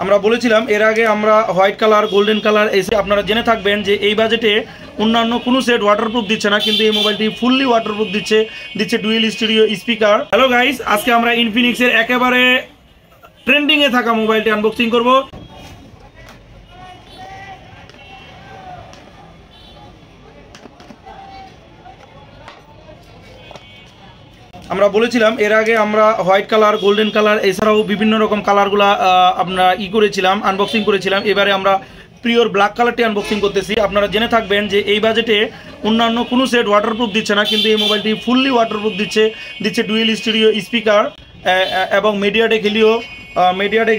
আমরা বলেছিলাম এর আগে আমরা হোয়াইট কালার গোল্ডেন কালার এসে আপনারা জেনে থাকবেন যে এই বাজেটে অন্যান্য কোনো সেট ওয়াটারপ্রুফ দিচ্ছে না, কিন্তু এই মোবাইলটি ফুললি ওয়াটারপ্রুফ দিচ্ছে dual studio speaker. Hello guys, আজকে আমরা ইনফিনিক্সের একেবারে ট্রেন্ডিংয়ে থাকা মোবাইলটি আনবক্সিং করব। আমরা বলেছিলাম এর আগে আমরা হোয়াইট কালার গোল্ডেন কালার এছাড়াও বিভিন্ন রকম কালারগুলা আমরা করেছিলাম, আনবক্সিং করেছিলাম। এবারে আমরা পিওর ব্ল্যাক কালারটি আনবক্সিং করতেছি। আপনারা জেনে থাকবেন যে এই বাজেটে অন্যান্য কোনো সেট ওয়াটারপ্রুফ দিচ্ছে না, কিন্তু এই মোবাইলটি ফুললি ওয়াটারপ্রুফ দিচ্ছে ডুয়েল স্টুডিও স্পিকার এবং মিডিয়াটেক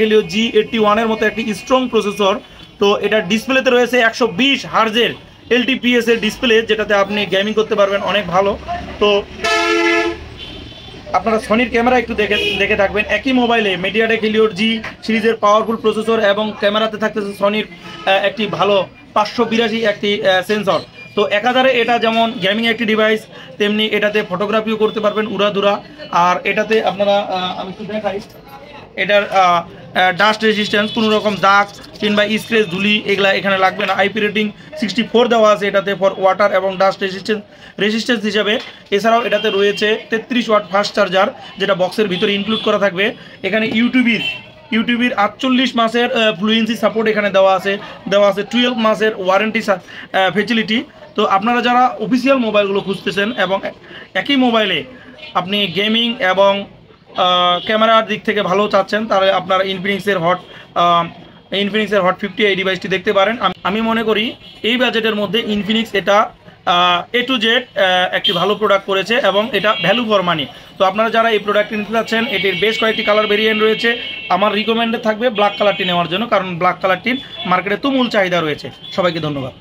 হেলিও G81 মতো একটি স্ট্রং প্রসেসর। তো এটা ডিসপ্লেতে রয়েছে 120 হার্জের LTPS এর ডিসপ্লে, যেটাতে আপনি গেমিং করতে পারবেন অনেক ভালো। তো আপনারা সনির ক্যামেরা একটু দেখে থাকবেন। একই মোবাইলে মিডিয়াটেক হেলিওর G সিরিজের পাওয়ারফুল প্রসেসর এবং ক্যামেরাতে থাকতেছে সনির একটি ভালো 582 একটি সেন্সর। তো একাধারে এটা যেমন গেমিং একটি ডিভাইস, তেমনি এটাতে ফটোগ্রাফিও করতে পারবেন উড়াধুরা। আর এটাতে আপনারা আমি একটু দেখাই, এটার ডাস্ট রেজিস্ট্যান্স, কোনো রকম দাগ কিংবা স্ক্রেচ ধুলি এগুলা এখানে লাগবে না। IP রেটিং 64 দেওয়া আছে এটাতে ফর ওয়াটার এবং ডাস্ট রেজিস্ট্যান্স হিসাবে। এছাড়াও এটাতে রয়েছে 33 ওয়াট ফাস্ট চার্জার, যেটা বক্সের ভিতরে ইনক্লুড করা থাকবে। এখানে ইউটিউবের 48 মাসের ফ্লুয়েন্সি সাপোর্ট এখানে দেওয়া আছে 12 মাসের ওয়ারেন্টি ফেসিলিটি। তো আপনারা যারা অফিসিয়াল মোবাইলগুলো খুঁজতেছেন এবং একই মোবাইলে আপনি গেমিং এবং ক্যামেরার দিক থেকে ভালো চাচ্ছেন, তাহলে আপনারা ইনফিনিক্সের হট 50 এই ডিভাইসটি দেখতে পারেন। আমি মনে করি এই বাজেটের মধ্যে ইনফিনিক্স এটা A to Z একটি ভালো প্রোডাক্ট করেছে এবং এটা ভ্যালু ফর মানি। তো আপনারা যারা এই প্রোডাক্টটি নিতে চাচ্ছেন, এটির বেশ কয়েকটি কালার ভেরিয়েন্ট রয়েছে। আমার রিকমেন্ডেড থাকবে ব্ল্যাক কালারটি নেওয়ার জন্য, কারণ ব্ল্যাক কালারটির মার্কেটে তুমুল চাহিদা রয়েছে। সবাইকে ধন্যবাদ।